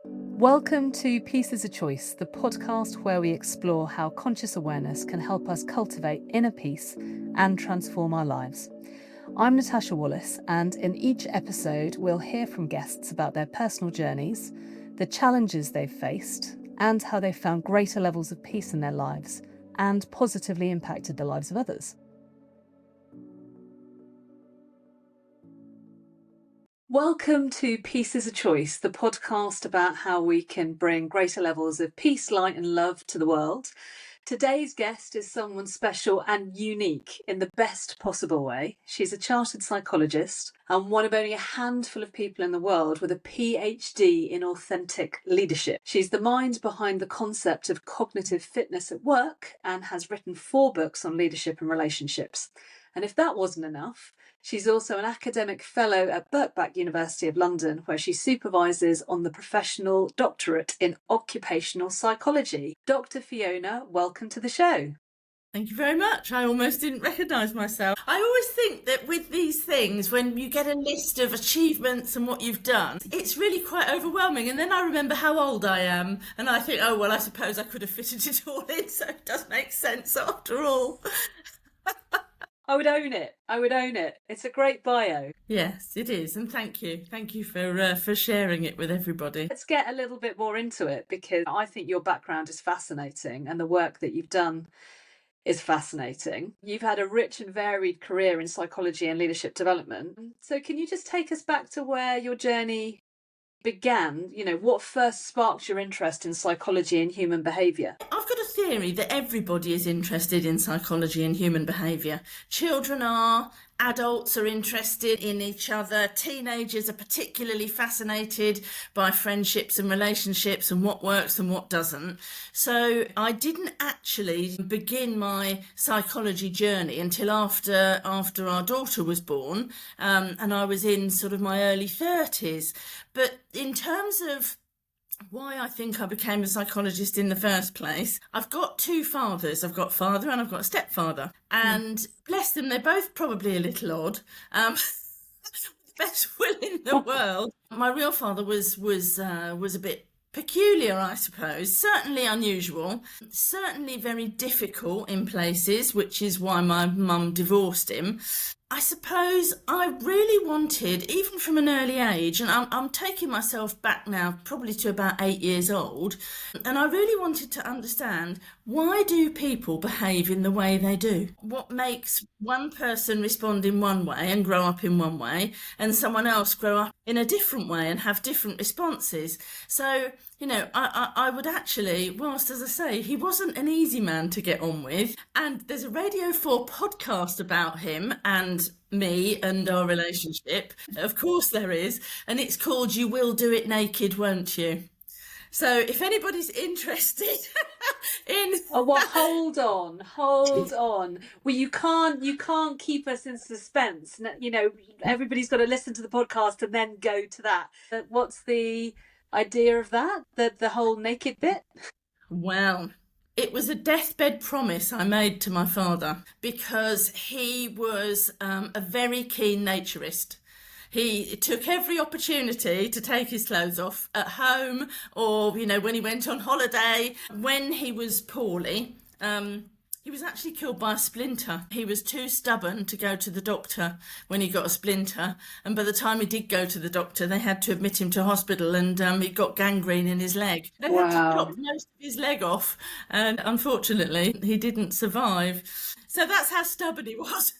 Welcome to Peace is a Choice, the podcast where we explore how conscious awareness can help us cultivate inner peace and transform our lives. I'm Natasha Wallace, and in each episode, we'll hear from guests about their personal journeys, the challenges they've faced, and how they've found greater levels of peace in their lives and positively impacted the lives of others. Welcome to Peace is a Choice, the podcast about how we can bring greater levels of peace, light, and love to the world. Today's guest is someone special and unique in the best possible way. She's a chartered psychologist and one of only a handful of people in the world with a PhD in authentic leadership. She's the mind behind the concept of cognitive fitness at work and has written 4 books on leadership and relationships. And if that wasn't enough, she's also an academic fellow at Birkbeck University of London, where she supervises on the professional doctorate in occupational psychology. Dr Fiona, welcome to the show. Thank you very much. I almost didn't recognise myself. I always think that with these things, when you get a list of achievements and what you've done, it's really quite overwhelming. And then I remember how old I am, and I think, oh, well, I suppose I could have fitted it all in, so it does make sense after all. I would own it. It's a great bio. Yes, it is. And thank you. Thank you for sharing it with everybody. Let's get a little bit more into it, because I think your background is fascinating and the work that you've done is fascinating. You've had a rich and varied career in psychology and leadership development. So can you just take us back to where your journey began? You know, what first sparked your interest in psychology and human behaviour? I've got a theory that everybody is interested in psychology and human behaviour. Children are, adults are interested in each other, teenagers are particularly fascinated by friendships and relationships and what works and what doesn't. So I didn't actually begin my psychology journey until after our daughter was born, and I was in sort of my early 30s. But in terms of why I think I became a psychologist in the first place, I've got 2 fathers. I've got father and I've got a stepfather. And bless them, they're both probably a little odd. Best will in the world. My real father was a bit peculiar, I suppose, certainly unusual, certainly very difficult in places, which is why my mum divorced him. I suppose I really wanted, even from an early age, and I'm taking myself back now probably to about 8 years old, and I really wanted to understand, why do people behave in the way they do? What makes one person respond in one way and grow up in one way, and someone else grow up in a different way and have different responses? So, you know, I would actually, whilst, as I say, he wasn't an easy man to get on with, and there's a Radio 4 podcast about him and me and our relationship. Of course there is, and it's called You Will Do It Naked, Won't You? So if anybody's interested in... Oh, well, hold on. Well, you can't keep us in suspense. You know, everybody's got to listen to the podcast and then go to that. What's the idea of that? The whole naked bit? Well, it was a deathbed promise I made to my father, because he was a very keen naturist. He took every opportunity to take his clothes off at home, or, you know, when he went on holiday. When he was poorly, he was actually killed by a splinter. He was too stubborn to go to the doctor when he got a splinter, and by the time he did go to the doctor, they had to admit him to hospital, and he got gangrene in his leg. They had to chop most of his leg off, and unfortunately he didn't survive. So that's how stubborn he was.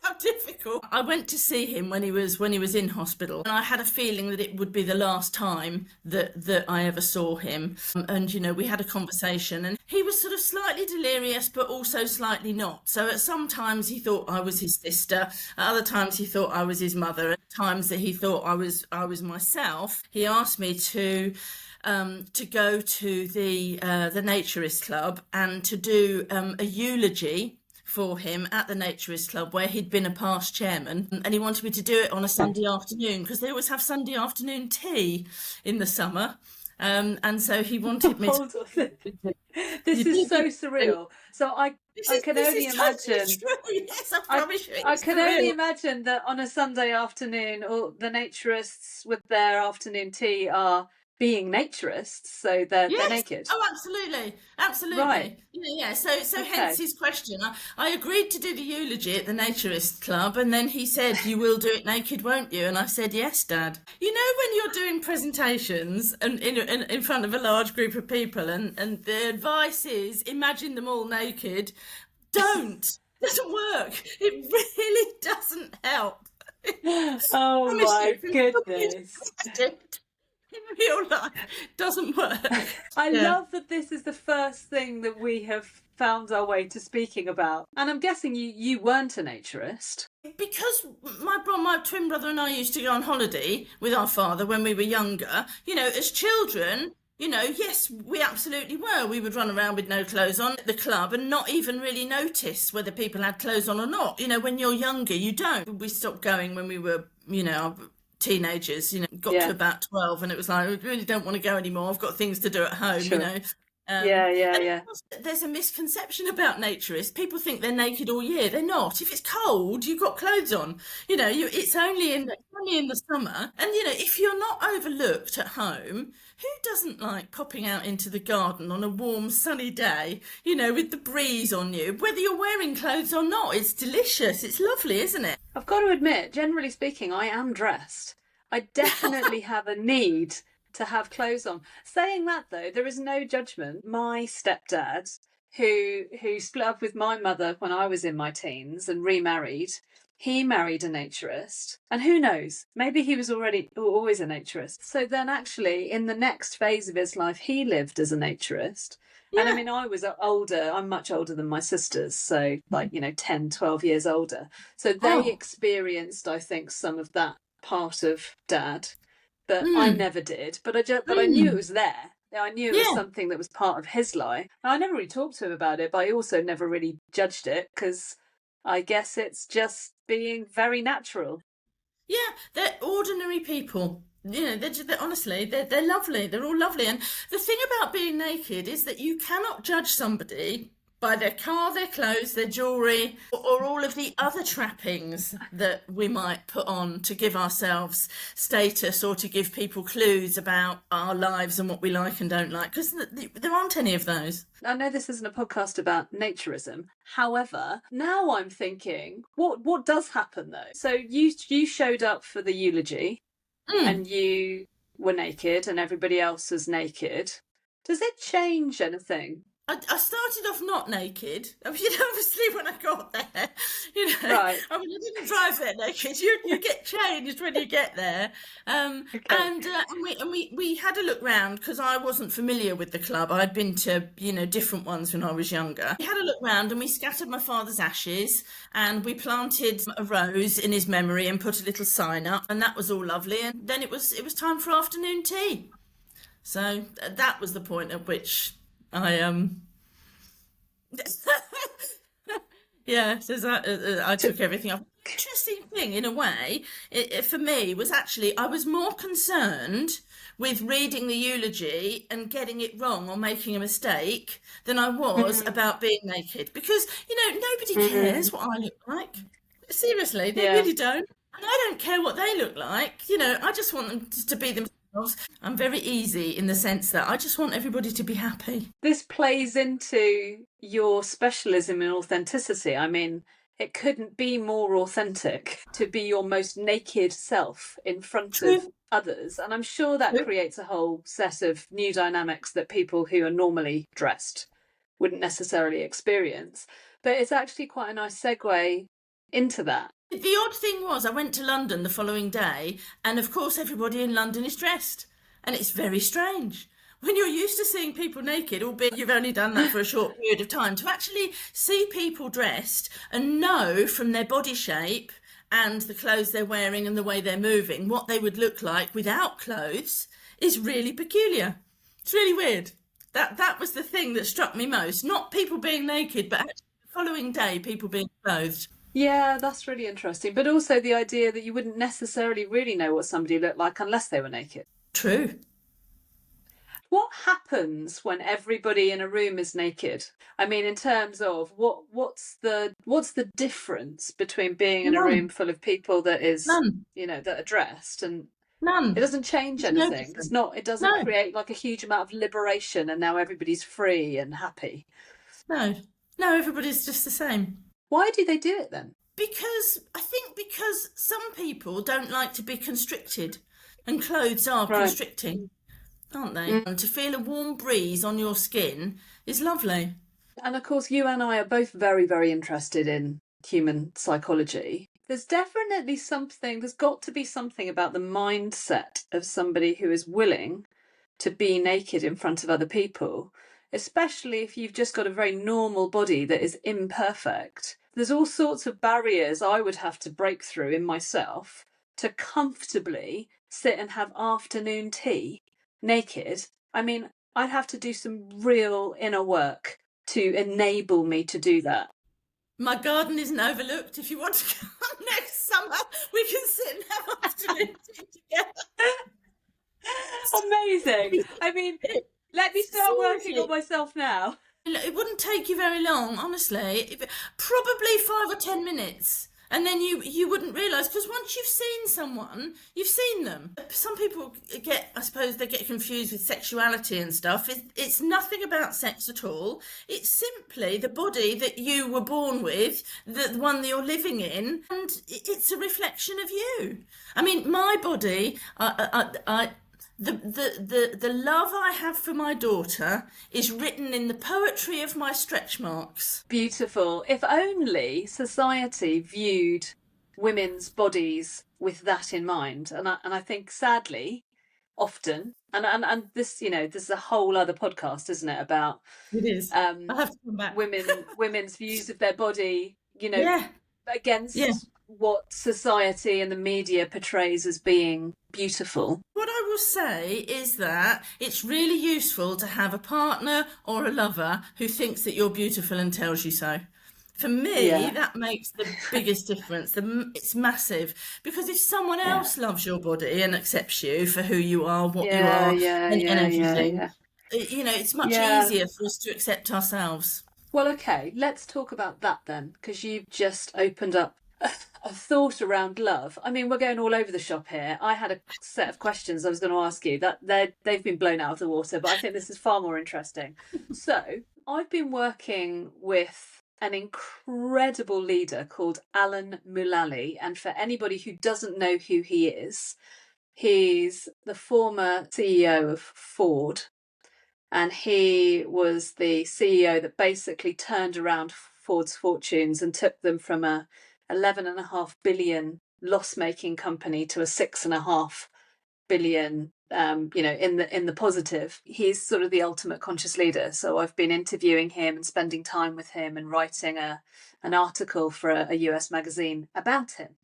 How difficult. I went to see him when he was in hospital, and I had a feeling that it would be the last time that I ever saw him. And, you know, we had a conversation, and he was sort of slightly delirious, but also slightly not. So at some times he thought I was his sister, at other times he thought I was his mother, at times that he thought I was myself. He asked me to go to the Naturist Club and to do a eulogy for him at the Naturist Club, where he'd been a past chairman, and he wanted me to do it on a Sunday afternoon, because they always have Sunday afternoon tea in the summer, and so he wanted me to... This is so surreal. So I can only imagine. Yes, I promise you. I can only imagine that on a Sunday afternoon, or the Naturists with their afternoon tea are being naturists, so they're Yes. naked. Oh, absolutely. Absolutely. Right. Yeah. So hence Okay. his question. I agreed to do the eulogy at the Naturist Club, and then he said, "You will do it naked, won't you?" And I said, "Yes, Dad." You know, when you're doing presentations and in front of a large group of people, and the advice is imagine them all naked. Don't. It doesn't work. It really doesn't help. I Oh promise you, my if you're goodness. it in real life, doesn't work. I Yeah. love that this is the first thing that we have found our way to speaking about. And I'm guessing you weren't a naturist. Because my twin brother and I used to go on holiday with our father when we were younger, as children, yes, we absolutely were. We would run around with no clothes on at the club and not even really notice whether people had clothes on or not. When you're younger, you don't. We stopped going when we were, teenagers, got to Yeah, about 12 and it was like, I really don't want to go anymore. I've got things to do at home, sure. Um, Yeah, yeah, and of yeah. course, there's a misconception about naturists. People think they're naked all year. They're not. If it's cold, you've got clothes on. It's only in the summer. And if you're not overlooked at home, who doesn't like popping out into the garden on a warm, sunny day? With the breeze on you, whether you're wearing clothes or not. It's delicious. It's lovely, isn't it? I've got to admit, generally speaking, I am dressed. I definitely have a need to have clothes on. Saying that though, there is no judgment. My stepdad, who split up with my mother when I was in my teens and remarried, he married a naturist. And who knows, maybe he was always a naturist. So then actually in the next phase of his life, he lived as a naturist. And I Yeah. mean, I was older, I'm much older than my sisters, so like, 10, 12 years older. So they Oh. experienced, I think, some of that part of Dad that I Mm. never did. But I knew it Mm. was there. I knew it was Yeah. something that was part of his life. I never really talked to him about it, but I also never really judged it because I guess it's just being very natural. Yeah, they're ordinary people. They're honestly, they're lovely. They're all lovely. And the thing about being naked is that you cannot judge somebody by their car, their clothes, their jewellery, or all of the other trappings that we might put on to give ourselves status or to give people clues about our lives and what we like and don't like, because there aren't any of those. I know this isn't a podcast about naturism. However, now I'm thinking, what does happen though? So you showed up for the eulogy Mm. and you were naked and everybody else was naked. Does it change anything? I started off not naked. I mean, obviously, when I got there, Right. I mean, I didn't drive there naked. You get changed when you get there, Okay. and we had a look round because I wasn't familiar with the club. I'd been to different ones when I was younger. We had a look round and we scattered my father's ashes and we planted a rose in his memory and put a little sign up, and that was all lovely. And then it was time for afternoon tea. So that was the point at which I yeah, says I took everything off. Interesting thing, in a way, for me was actually I was more concerned with reading the eulogy and getting it wrong or making a mistake than I was Mm, about being naked, because nobody cares mm, what I look like. Seriously, they yeah. really don't. And I don't care what they look like. I just want them to be themselves. I'm very easy in the sense that I just want everybody to be happy. This plays into your specialism in authenticity. I mean, it couldn't be more authentic to be your most naked self in front of True. others. And I'm sure that True. creates a whole set of new dynamics that people who are normally dressed wouldn't necessarily experience. But it's actually quite a nice segue into that. The odd thing was, I went to London the following day, and of course, everybody in London is dressed. And it's very strange. When you're used to seeing people naked, albeit you've only done that for a short period of time, to actually see people dressed and know from their body shape and the clothes they're wearing and the way they're moving what they would look like without clothes is really peculiar. It's really weird. That was the thing that struck me most. Not people being naked, but actually the following day, people being clothed. Yeah, that's really interesting. But also the idea that you wouldn't necessarily really know what somebody looked like unless they were naked. True. What happens when everybody in a room is naked? I mean, in terms of what's the difference between being in a None. room full of people that is, None. that are dressed and None. It doesn't change It's no anything. different. It doesn't No, create like a huge amount of liberation and now everybody's free and happy. no, no. Everybody's just the same. Why do they do it then? Because some people don't like to be constricted, and clothes are Right. constricting, aren't they? Mm. And to feel a warm breeze on your skin is lovely. And of course, you and I are both very, very interested in human psychology. There's got to be something about the mindset of somebody who is willing to be naked in front of other people, especially if you've just got a very normal body that is imperfect. There's all sorts of barriers I would have to break through in myself to comfortably sit and have afternoon tea naked. I mean, I'd have to do some real inner work to enable me to do that. My garden isn't overlooked. If you want to come next summer, we can sit and have afternoon tea together. Amazing. I mean, let me start working on Seriously. myself now. It wouldn't take you very long, honestly. Probably 5 or 10 minutes. And then you wouldn't realise, because once you've seen someone, you've seen them. Some people I suppose they get confused with sexuality and stuff. It's nothing about sex at all. It's simply the body that you were born with, the one that you're living in, and it's a reflection of you. I mean, my body, the love I have for my daughter is written in the poetry of my stretch marks. Beautiful. If only society viewed women's bodies with that in mind. And I think sadly, often, and this, this is a whole other podcast, isn't it, about It is. I have to come back. women's views of their body, Yeah, yeah. against what society and the media portrays as being beautiful. What I will say is that it's really useful to have a partner or a lover who thinks that you're beautiful and tells you so. For me, Yeah, that makes the biggest difference. It's massive, because if someone yeah, else loves your body and accepts you for who you are, what you yeah, are, yeah, and yeah, yeah, everything, yeah. it's much Yeah. easier for us to accept ourselves. Well, okay, let's talk about that then, because you've just opened up a thought around love. I mean, we're going all over the shop here. I had a set of questions I was going to ask you that they've been blown out of the water, but I think this is far more interesting. So, I've been working with an incredible leader called Alan Mulally, and for anybody who doesn't know who he is, he's the former CEO of Ford, and he was the CEO that basically turned around Ford's fortunes and took them from a 11.5 billion loss-making company to a 6.5 billion, in the positive. He's sort of the ultimate conscious leader. So I've been interviewing him and spending time with him and writing an article for a US magazine about him.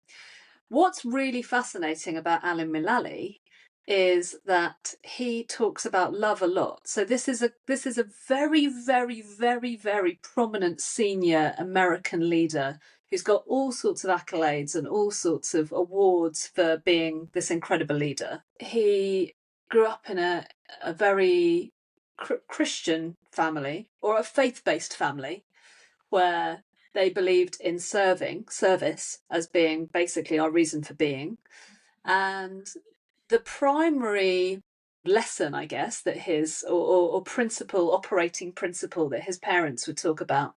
What's really fascinating about Alan Mulally is that he talks about love a lot. So this is a very, very, very, very prominent senior American leader who's got all sorts of accolades and all sorts of awards for being this incredible leader. He grew up in a very Christian family, or a faith-based family, where they believed in service as being basically our reason for being. And the primary lesson, I guess, that or operating principle that his parents would talk about,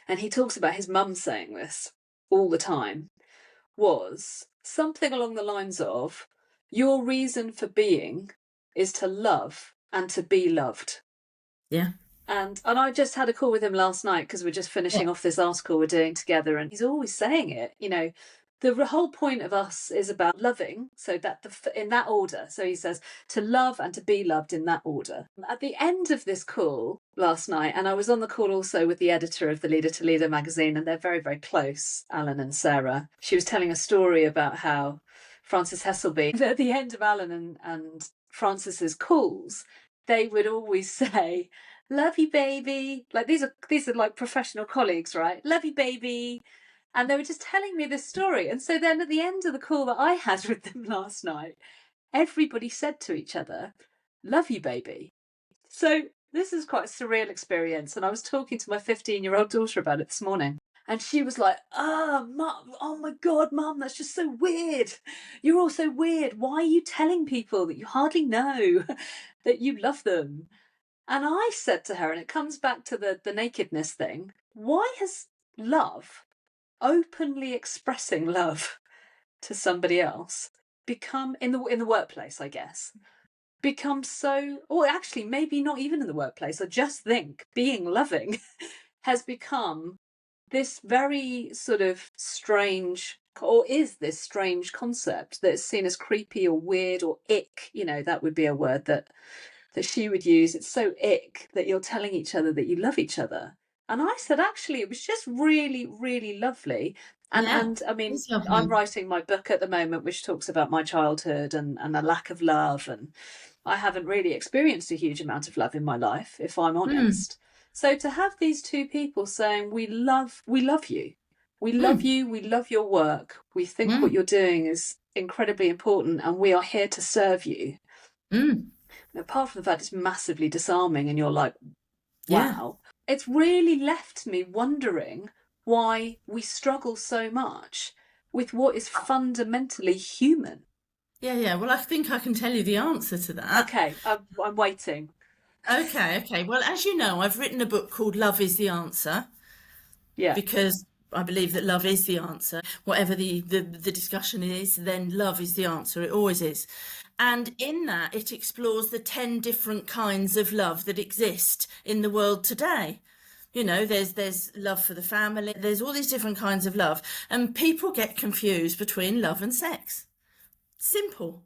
and he talks about his mum saying this all the time, was something along the lines of, your reason for being is to love and to be loved. Yeah. And I just had a call with him last night because we're just finishing off this article we're doing together, and he's always saying it. The whole point of us is about loving, so that in that order. So he says to love and to be loved in that order. At the end of this call last night, and I was on the call also with the editor of the Leader to Leader magazine, and they're very, very close, Alan and Sarah. She was telling a story about how Frances Hesselby, at the end of Alan and Frances's calls, they would always say, "Love you, baby." Like these are like professional colleagues, right? "Love you, baby." And they were just telling me this story. And so then at the end of the call that I had with them last night, everybody said to each other, "Love you, baby." So this is quite a surreal experience. And I was talking to my 15-year-old daughter about it this morning. And she was like, Mum, oh my God, Mum, that's just so weird. You're all so weird. Why are you telling people that you hardly know that you love them? And I said to her, and it comes back to the nakedness thing, why has love, openly expressing love to somebody else, become in the workplace, I guess, become so, or actually maybe not even in the workplace, I just think being loving has become this very sort of strange, or is this strange concept that's seen as creepy or weird or ick. That would be a word that she would use. It's so ick that you're telling each other that you love each other. And I said, actually, it was just really, really lovely. And Yeah, and I mean, it's I'm lovely. writing my book at the moment, which talks about my childhood and a lack of love. And I haven't really experienced a huge amount of love in my life, if I'm Mm, honest. So to have these two people saying, we love you. We love mm, you. We love your work. We think what mm, you're doing is incredibly important and we are here to serve you. mm. Apart from the fact it's massively disarming and you're like, Yeah, wow, it's really left me wondering why we struggle so much with what is fundamentally human. yeah, yeah. Well, I think I can tell you the answer to that. Okay, I'm waiting. Okay, okay. Well, as you know, I've written a book called Love is the Answer Yeah. because I believe that love is the answer. Whatever the discussion is, then love is the answer. It always is. And in that, it explores the 10 different kinds of love that exist in the world today. There's love for the family, there's all these different kinds of love, and people get confused between love and sex. Simple.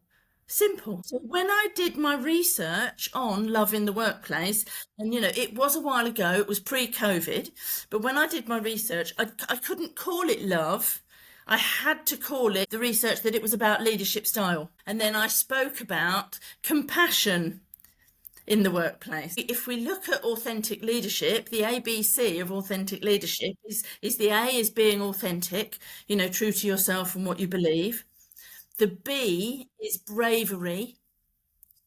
Simple. So when I did my research on love in the workplace, and it was a while ago, it was pre-COVID, but when I did my research, I couldn't call it love. I had to call it the research that it was about leadership style. And then I spoke about compassion in the workplace. If we look at authentic leadership, the ABC of authentic leadership is the A is being authentic, true to yourself and what you believe. The B is bravery,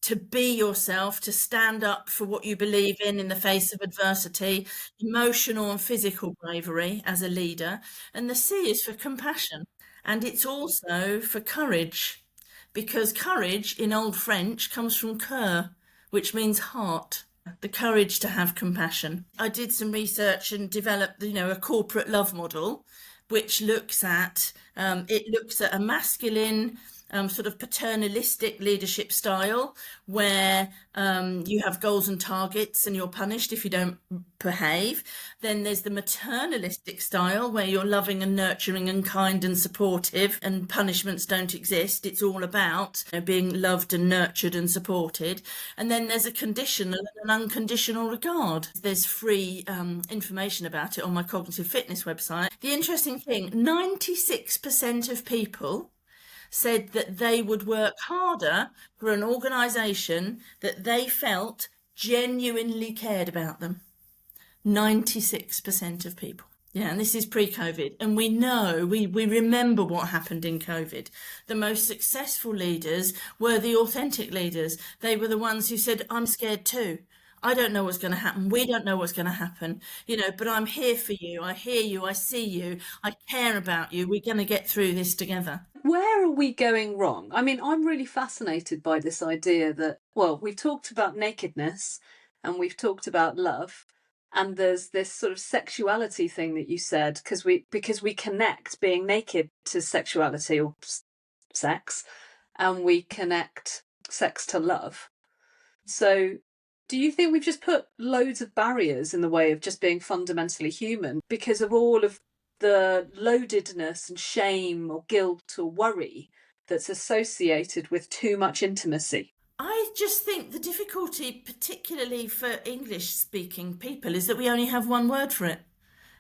to be yourself, to stand up for what you believe in the face of adversity, emotional and physical bravery as a leader. And the C is for compassion. And it's also for courage, because courage in Old French comes from coeur, which means heart. The courage to have compassion. I did some research and developed, a corporate love model, which looks at a masculine sort of paternalistic leadership style where you have goals and targets and you're punished if you don't behave. Then there's the maternalistic style where you're loving and nurturing and kind and supportive and punishments don't exist. It's all about being loved and nurtured and supported. And then there's a conditional and an unconditional regard. There's free information about it on my cognitive fitness website. The interesting thing, 96% of people said that they would work harder for an organisation that they felt genuinely cared about them. 96% of people. Yeah, and this is pre-COVID. And we know, we remember what happened in COVID. The most successful leaders were the authentic leaders. They were the ones who said, I'm scared too. I don't know what's going to happen. We don't know what's going to happen, but I'm here for you. I hear you. I see you. I care about you. We're going to get through this together. Where are we going wrong? I mean, I'm really fascinated by this idea that, well, we've talked about nakedness and we've talked about love, and there's this sort of sexuality thing that you said because we connect being naked to sexuality or sex, and we connect sex to love. So do you think we've just put loads of barriers in the way of just being fundamentally human because of all of the loadedness and shame or guilt or worry that's associated with too much intimacy? I just think the difficulty, particularly for English speaking people, is that we only have one word for it.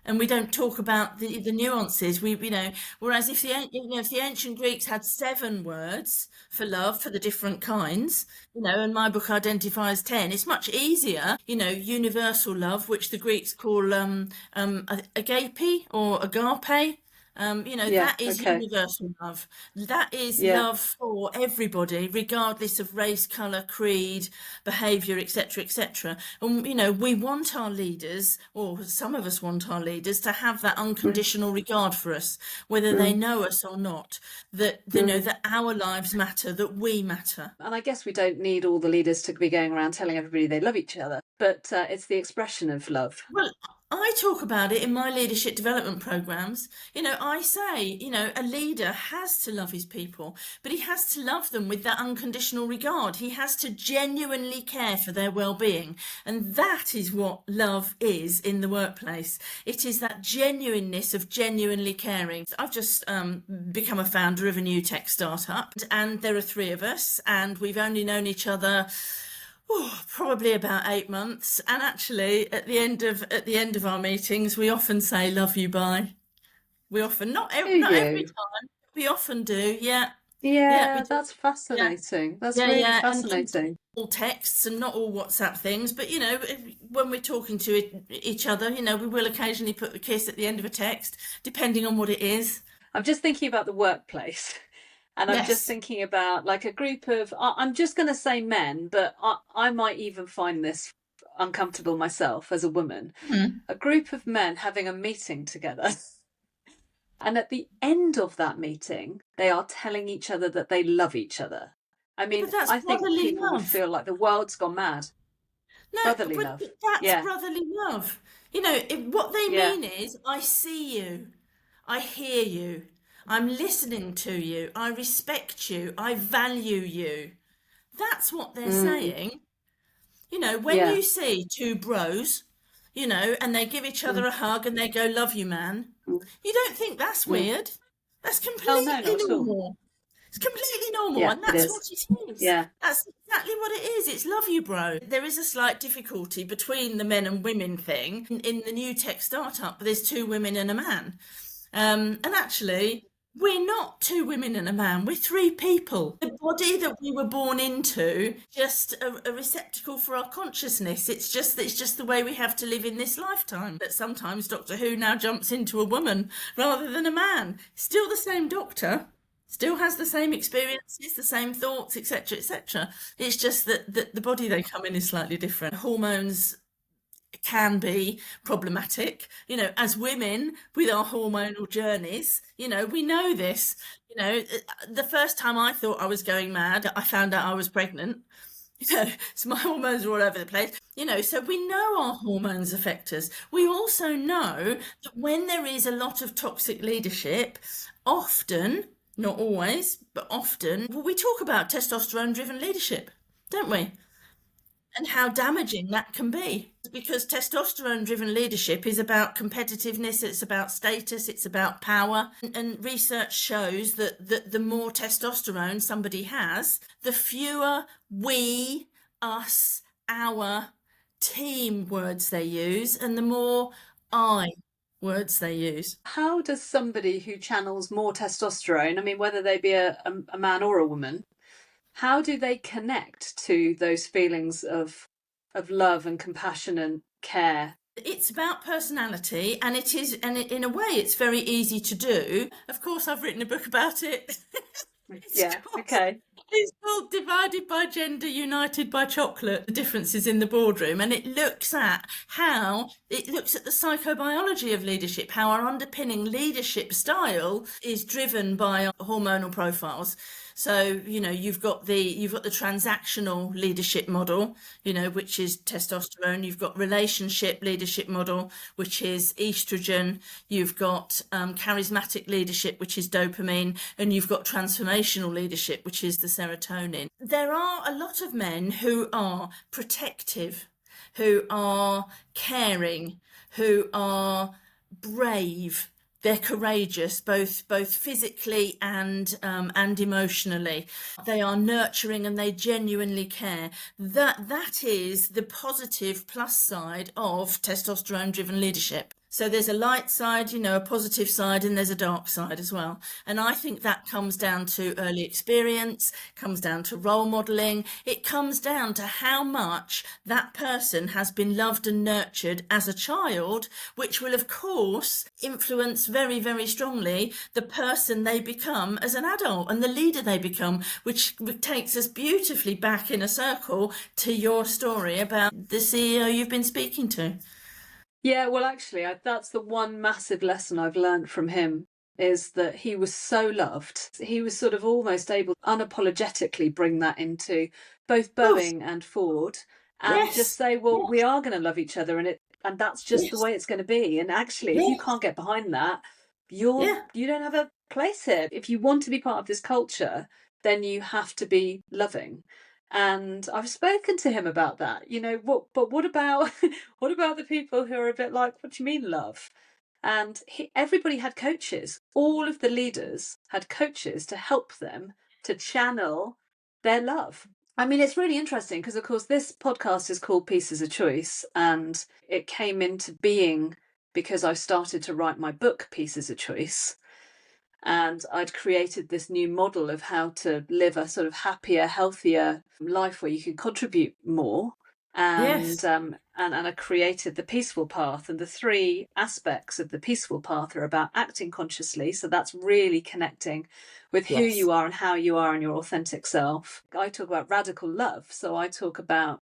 And we don't talk about the nuances. Whereas if the ancient Greeks had 7 words for love for the different kinds, and my book identifies 10, it's much easier, universal love, which the Greeks call agape or agape, That is Okay. universal love. That is Yeah. love for everybody, regardless of race, colour, creed, behaviour, etc., etc. And, we want our leaders, or some of us want our leaders, to have that Mm, unconditional regard for us, whether they mm, know us or not, that, mm. that our lives matter, that we matter. And I guess we don't need all the leaders to be going around telling everybody they love each other, but it's the expression of love. Well, I talk about it in my leadership development programs. I say, a leader has to love his people, but he has to love them with that unconditional regard. He has to genuinely care for their well-being. And that is what love is in the workplace. It is that genuineness of genuinely caring. I've just become a founder of a new tech startup, and there are 3 of us, and we've only known each other probably about 8 months, and actually at the end of our meetings we often say love you, bye. We often, Do not every you? time, we often do. Yeah, we Yeah, do. that's Yeah, fascinating. That's yeah, really yeah, and not fascinating. all texts and not all WhatsApp things, but when we're talking to each other, we will occasionally put the kiss at the end of a text, depending on what it is. I'm just thinking about the workplace. And I'm just Yes. thinking about like a group of, I'm just going to say men, but I might even find this uncomfortable myself as a woman. Mhm. A group of men having a meeting together. And at the end of that meeting, they are telling each other that they love each other. I Yeah, but mean, that's I think brotherly people would love. feel like the world's gone mad. No, Brotherly but love. that's Yeah, brotherly love. What they yeah. mean is, I see you, I hear you, I'm listening to you, I respect you, I value you. That's what they're Mm, saying. When yeah. you see 2 bros, and they give each Mm, other a hug and they go, love you, man, mm, you don't think that's mm. weird. That's Oh, no, completely not at all. normal. It's completely normal, Yeah, and it that's what is. it is. Yeah. That's exactly what it is. It's love you, bro. There is a slight difficulty between the men and women thing. In the new tech startup, there's 2 women and a man. And actually, we're not 2 women and a man, we're 3 people. The body that we were born into, just a receptacle for our consciousness. It's just the way we have to live in this lifetime. That sometimes Doctor Who now jumps into a woman rather than a man. Still the same doctor, still has the same experiences, the same thoughts, etc., etc. It's just that the body they come in is slightly different. Hormones can be problematic, as women with our hormonal journeys. We know this. The first time I thought I was going mad, I found out I was pregnant. So my hormones are all over the place. So we know our hormones affect us. We also know that when there is a lot of toxic leadership, often, not always, but often, we talk about testosterone driven leadership, don't we? And how damaging that can be. Because testosterone driven leadership is about competitiveness, it's about status, it's about power. And research shows that the more testosterone somebody has, the fewer we, us, our, team words they use, and the more I words they use. How does somebody who channels more testosterone, I mean, whether they be a man or a woman, how do they connect to those feelings of love and compassion and care? It's about personality, and in a way, it's very easy to do. Of course, I've written a book about it. It's Yeah, called, okay. it's called Divided by Gender, United by Chocolate, The Differences in the Boardroom. And it looks at the psychobiology of leadership, how our underpinning leadership style is driven by our hormonal profiles. So, you've got the transactional leadership model, which is testosterone. You've got relationship leadership model, which is estrogen. You've got charismatic leadership, which is dopamine, and you've got transformational leadership, which is the serotonin. There are a lot of men who are protective, who are caring, who are brave. They're courageous, both physically and emotionally. They are nurturing and they genuinely care. That is the positive plus side of testosterone-driven leadership. So there's a light side, a positive side, and there's a dark side as well. And I think that comes down to early experience, comes down to role modeling. It comes down to how much that person has been loved and nurtured as a child, which will, of course, influence very, very strongly the person they become as an adult and the leader they become, which takes us beautifully back in a circle to your story about the CEO you've been speaking to. Yeah, well, actually, that's the one massive lesson I've learned from him, is that he was so loved. He was sort of almost able to unapologetically bring that into both Yes, Boeing and Ford, and just yes, say, well, we yes, are going to love each other, and that's just the yes, way it's going to be. And actually, if you yes, can't get behind that, yeah, you don't have a place here. If you want to be part of this culture, then you have to be loving. And I've spoken to him about that. But what about what about the people who are a bit like, what do you mean love? And everybody had coaches. All of the leaders had coaches to help them to channel their love. I mean, it's really interesting because, of course, this podcast is called Pieces of Choice, and it came into being because I started to write my book, Pieces of Choice. And I'd created this new model of how to live a sort of happier, healthier life where you can contribute more. And yes, and I created the peaceful path, and the three aspects of the peaceful path are about acting consciously. So that's really connecting with who yes, you are and how you are and your authentic self. I talk about radical love. So I talk about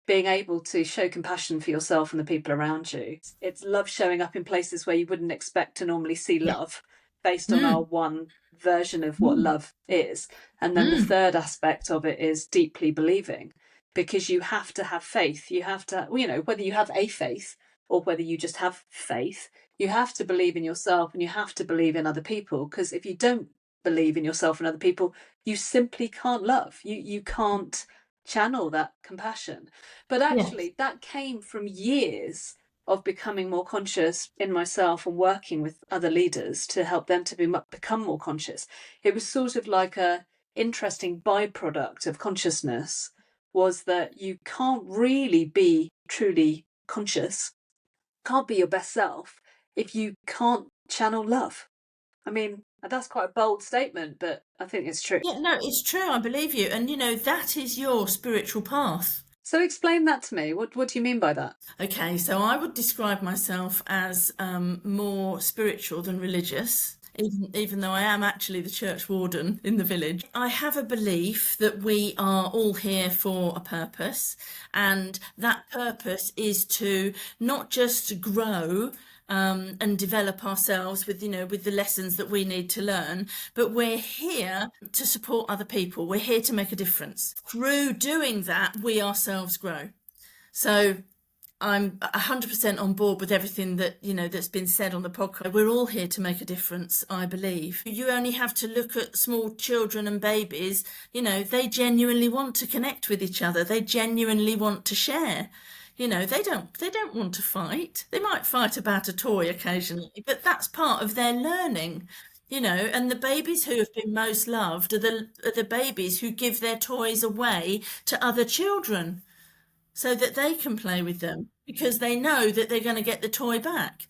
being able to show compassion for yourself and the people around you. It's love showing up in places where you wouldn't expect to normally see yeah, love based on our mm, one version of what mm, love is. And then the mm, third aspect of it is deeply believing, because you have to have faith. You have to, whether you have a faith or whether you just have faith, you have to believe in yourself and you have to believe in other people. Because if you don't believe in yourself and other people, you simply can't love. You can't channel that compassion. But yes, actually, that came from years of becoming more conscious in myself and working with other leaders to help them to become more conscious. It was sort of like a interesting byproduct of consciousness, was that you can't really be truly conscious, can't be your best self, if you can't channel love. I mean, that's quite a bold statement, but I think it's true. yeah, no, it's true. I believe you. And that is your spiritual path. So explain that to me. What do you mean by that? Okay, so I would describe myself as more spiritual than religious. Even though I am actually the church warden in the village, I have a belief that we are all here for a purpose, and that purpose is to not just grow and develop ourselves with with the lessons that we need to learn, but we're here to support other people. We're here to make a difference. Through doing that, we ourselves grow. So I'm 100% on board with everything that that's been said on the podcast. We're all here to make a difference, I believe. You only have to look at small children and babies. They genuinely want to connect with each other. They genuinely want to share. They don't want to fight. They might fight about a toy occasionally, but that's part of their learning. And the babies who have been most loved are the babies who give their toys away to other children so that they can play with them because they know that they're going to get the toy back.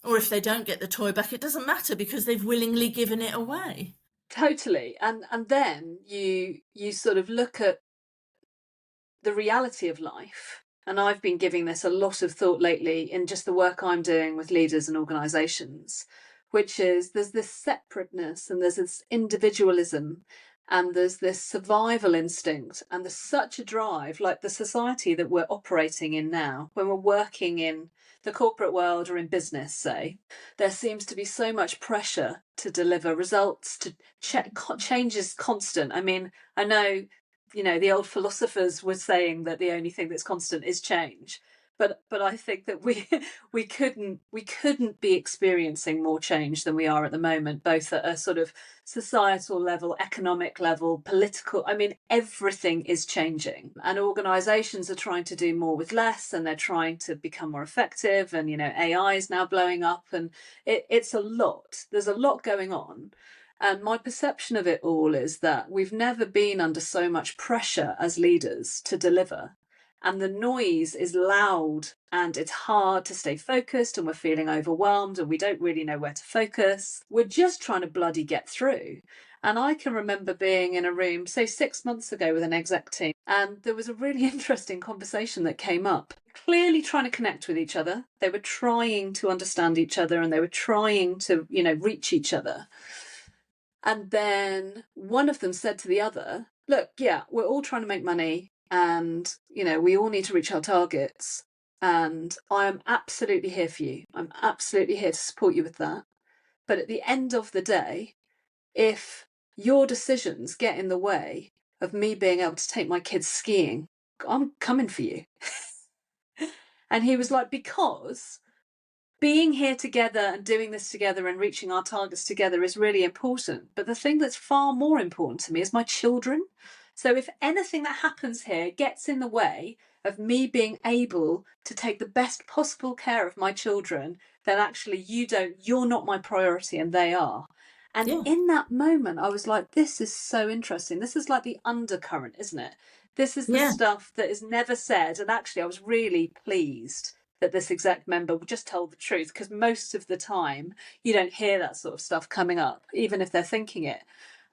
Or if they don't get the toy back, it doesn't matter because they've willingly given it away. Totally. And then you sort of look at the reality of life. And I've been giving this a lot of thought lately in just the work I'm doing with leaders and organizations, which is there's this separateness and there's this individualism and there's this survival instinct and there's such a drive, like the society that we're operating in now, when we're working in the corporate world or in business, say, there seems to be so much pressure to deliver results, to change is constant. I mean, I know, the old philosophers were saying that the only thing that's constant is change. But I think that we couldn't be experiencing more change than we are at the moment, both at a sort of societal level, economic level, political. I mean, everything is changing, and organisations are trying to do more with less, and they're trying to become more effective. And AI is now blowing up, and it's a lot. There's a lot going on. And my perception of it all is that we've never been under so much pressure as leaders to deliver. and the noise is loud and it's hard to stay focused and we're feeling overwhelmed and we don't really know where to focus. We're just trying to bloody get through. And I can remember being in a room, say 6 months ago, with an exec team, and there was a really interesting conversation that came up. Clearly trying to connect with each other. They were trying to understand each other and they were trying to, reach each other. And then one of them said to the other, look, yeah, we're all trying to make money and, we all need to reach our targets. And I am absolutely here for you. I'm absolutely here to support you with that. But at the end of the day, if your decisions get in the way of me being able to take my kids skiing, I'm coming for you. And he was like, because being here together and doing this together and reaching our targets together is really important. But the thing that's far more important to me is my children. So if anything that happens here gets in the way of me being able to take the best possible care of my children, then actually you're not my priority and they are. And in that moment, I was like, this is so interesting. This is like the undercurrent, isn't it? This is the stuff that is never said. And actually, I was really pleased that this exec member just told the truth, because most of the time you don't hear that sort of stuff coming up, even if they're thinking it.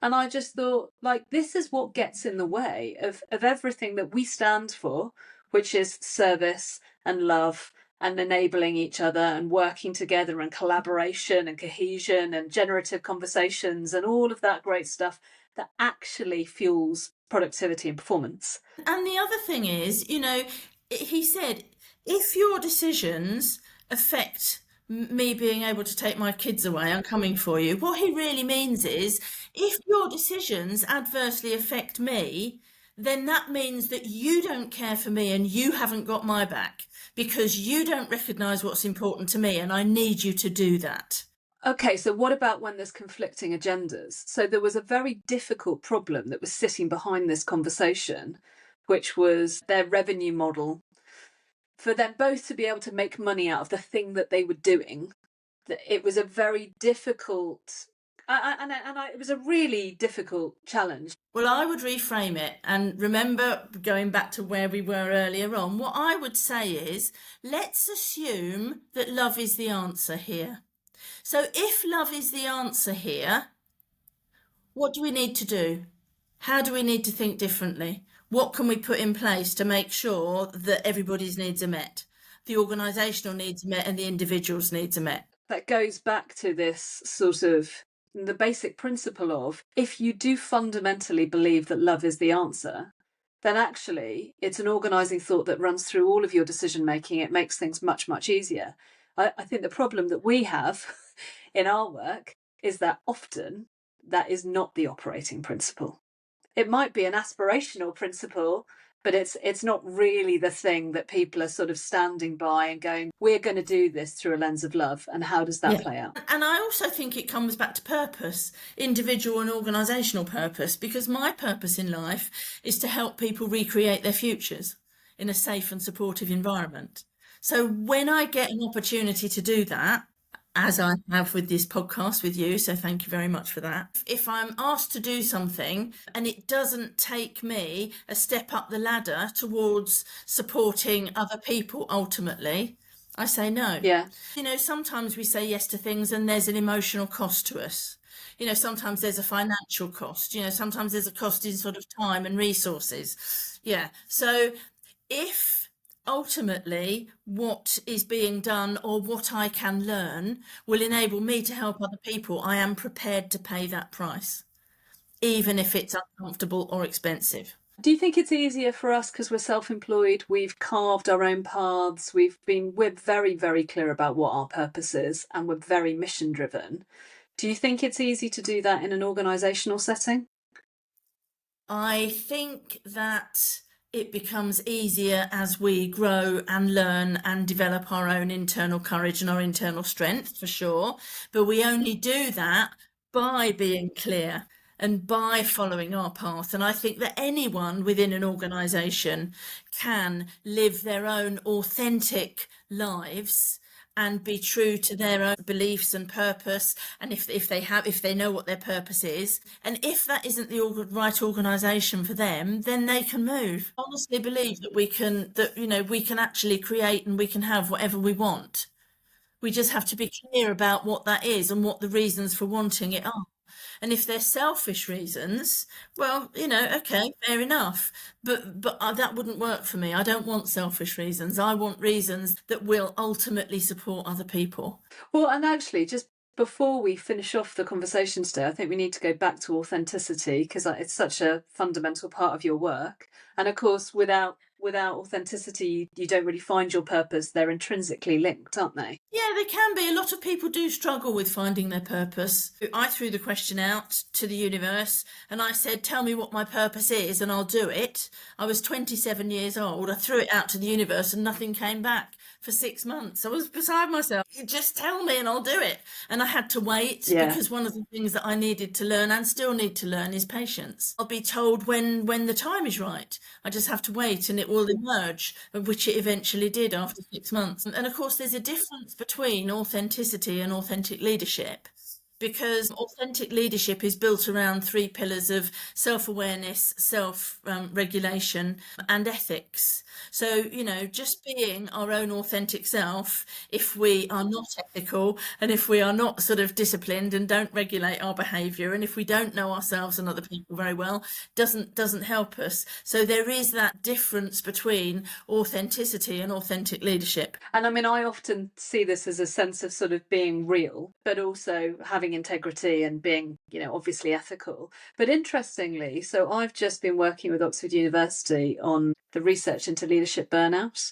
And I just thought, like, this is what gets in the way of everything that we stand for, which is service and love and enabling each other and working together and collaboration and cohesion and generative conversations and all of that great stuff that actually fuels productivity and performance. And the other thing is, he said, if your decisions affect me being able to take my kids away, I'm coming for you. What he really means is, if your decisions adversely affect me, then that means that you don't care for me and you haven't got my back because you don't recognise what's important to me, and I need you to do that. Okay, so what about when there's conflicting agendas? So there was a very difficult problem that was sitting behind this conversation, which was their revenue model. For them both to be able to make money out of the thing that they were doing, it was a very difficult, it was a really difficult challenge. Well, I would reframe it, and remember, going back to where we were earlier on, what I would say is, let's assume that love is the answer here. So if love is the answer here, what do we need to do? How do we need to think differently? What can we put in place to make sure that everybody's needs are met? The organisational needs are met and the individual's needs are met. That goes back to this sort of the basic principle of, if you do fundamentally believe that love is the answer, then actually it's an organising thought that runs through all of your decision making. It makes things much, much easier. I think the problem that we have in our work is that often that is not the operating principle. It might be an aspirational principle, but it's not really the thing that people are sort of standing by and going, we're going to do this through a lens of love. And how does that play out? And I also think it comes back to purpose, individual and organisational purpose, because my purpose in life is to help people recreate their futures in a safe and supportive environment. So when I get an opportunity to do that, as I have with this podcast with you, so thank you very much for that. If I'm asked to do something and it doesn't take me a step up the ladder towards supporting other people ultimately, I say no. Yeah. Sometimes we say yes to things and there's an emotional cost to us. Sometimes there's a financial cost. Sometimes there's a cost in sort of time and resources. Yeah. So if ultimately what is being done or what I can learn will enable me to help other people, I am prepared to pay that price, even if it's uncomfortable or expensive. Do you think it's easier for us because we're self-employed? We've carved our own paths. We're very, very clear about what our purpose is, and we're very mission driven. Do you think it's easy to do that in an organisational setting? I think that it becomes easier as we grow and learn and develop our own internal courage and our internal strength, for sure. But we only do that by being clear and by following our path. And I think that anyone within an organisation can live their own authentic lives and be true to their own beliefs and purpose. And if they know what their purpose is, and if that isn't the right organisation for them, then they can move. I honestly believe that we can actually create and we can have whatever we want. We just have to be clear about what that is and what the reasons for wanting it are. And if they're selfish reasons, well, okay, fair enough. But that wouldn't work for me. I don't want selfish reasons. I want reasons that will ultimately support other people. Well, and actually, just before we finish off the conversation today, I think we need to go back to authenticity, because it's such a fundamental part of your work. And of course, without authenticity, you don't really find your purpose. They're intrinsically linked, aren't they? Yeah, they can be. A lot of people do struggle with finding their purpose. I threw the question out to the universe and I said, tell me what my purpose is and I'll do it. I was 27 years old. I threw it out to the universe and nothing came back for 6 months. I was beside myself. Just tell me and I'll do it. And I had to wait, because one of the things that I needed to learn and still need to learn is patience. I'll be told when the time is right. I just have to wait and it will emerge, which it eventually did after 6 months. And of course, there's a difference between authenticity and authentic leadership, because authentic leadership is built around 3 pillars of self-awareness, self-regulation, and ethics. So, just being our own authentic self, if we are not ethical and if we are not sort of disciplined and don't regulate our behaviour, and if we don't know ourselves and other people very well, doesn't help us. So there is that difference between authenticity and authentic leadership. And I mean, I often see this as a sense of sort of being real, but also having integrity and being, obviously ethical. But interestingly, so I've just been working with Oxford University on the research into leadership burnout.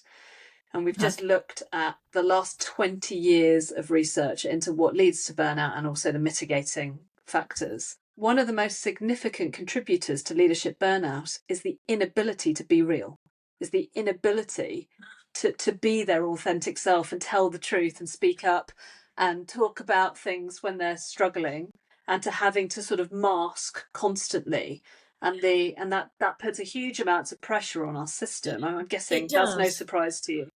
And we've just looked at the last 20 years of research into what leads to burnout and also the mitigating factors. One of the most significant contributors to leadership burnout is the inability to be real, is the inability to be their authentic self and tell the truth and speak up and talk about things when they're struggling, and to having to sort of mask constantly. And that puts a huge amount of pressure on our system. I'm guessing that's no surprise to you.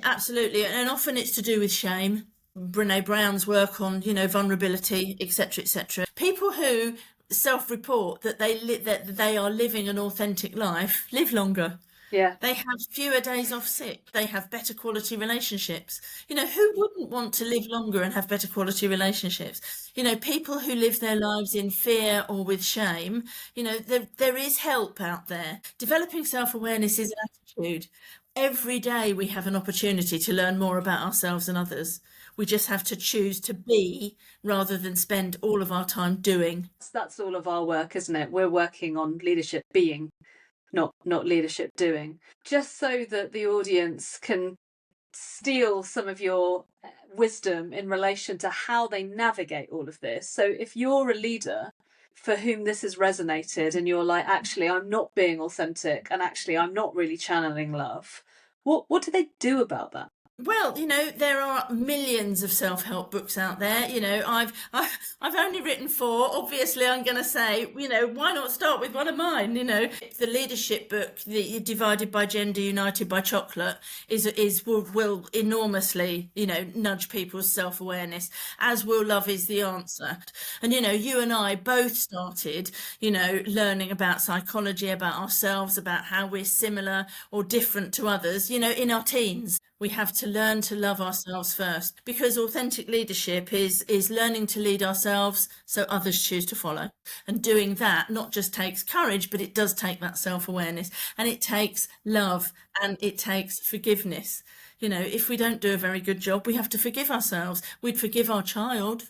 Absolutely. And often it's to do with shame. Brene Brown's work on, vulnerability, etc., etc. People who self-report that they are living an authentic life live longer. Yeah. They have fewer days off sick. They have better quality relationships. Who wouldn't want to live longer and have better quality relationships? People who live their lives in fear or with shame, there is help out there. Developing self-awareness is an attitude. Every day we have an opportunity to learn more about ourselves and others. We just have to choose to be rather than spend all of our time doing. That's all of our work, isn't it? We're working on leadership being, not leadership doing, just so that the audience can steal some of your wisdom in relation to how they navigate all of this. So if you're a leader for whom this has resonated and you're like, actually, I'm not being authentic and actually I'm not really channeling love, what do they do about that? Well, there are millions of self-help books out there. I've only written 4. Obviously, I'm going to say, why not start with one of mine? The leadership book, the Divided by Gender, United by Chocolate, will enormously, nudge people's self-awareness, as will Love is the Answer. And, you and I both started, learning about psychology, about ourselves, about how we're similar or different to others, in our teens. We have to learn to love ourselves first, because authentic leadership is learning to lead ourselves so others choose to follow. And doing that not just takes courage, but it does take that self-awareness, and it takes love, and it takes forgiveness. If we don't do a very good job, we have to forgive ourselves. We'd forgive our child.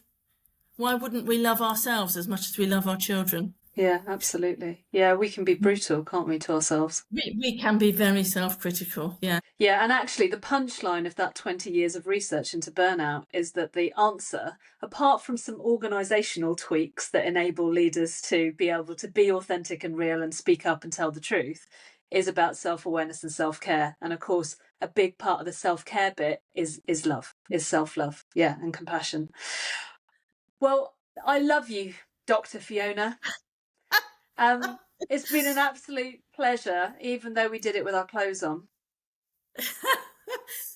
Why wouldn't we love ourselves as much as we love our children? Yeah, absolutely. Yeah, we can be brutal, can't we, to ourselves? We can be very self-critical, yeah. Yeah, and actually the punchline of that 20 years of research into burnout is that the answer, apart from some organisational tweaks that enable leaders to be able to be authentic and real and speak up and tell the truth, is about self-awareness and self-care. And of course, a big part of the self-care bit is love, is self-love, yeah, and compassion. Well, I love you, Dr. Fiona. It's been an absolute pleasure, even though we did it with our clothes on.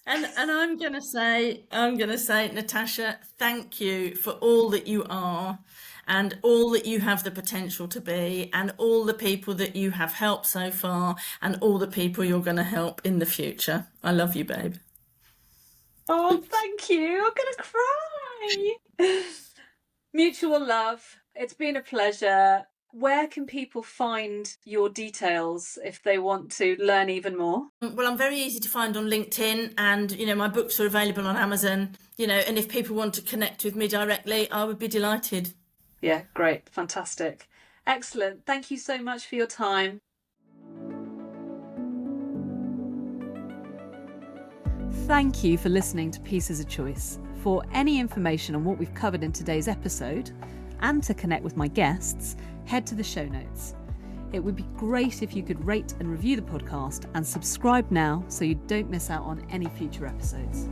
And I'm gonna say, Natasha, thank you for all that you are and all that you have the potential to be and all the people that you have helped so far and all the people you're gonna help in the future. I love you, babe. Oh, thank you. I'm gonna cry. Mutual love. It's been a pleasure. Where can people find your details if they want to learn even more? Well, I'm very easy to find on LinkedIn, and my books are available on Amazon. And if people want to connect with me directly, I would be delighted. Yeah, great. Fantastic. Excellent. Thank you so much for your time. Thank you for listening to Peace is a Choice. For any information on what we've covered in today's episode, and to connect with my guests, head to the show notes. It would be great if you could rate and review the podcast and subscribe now so you don't miss out on any future episodes.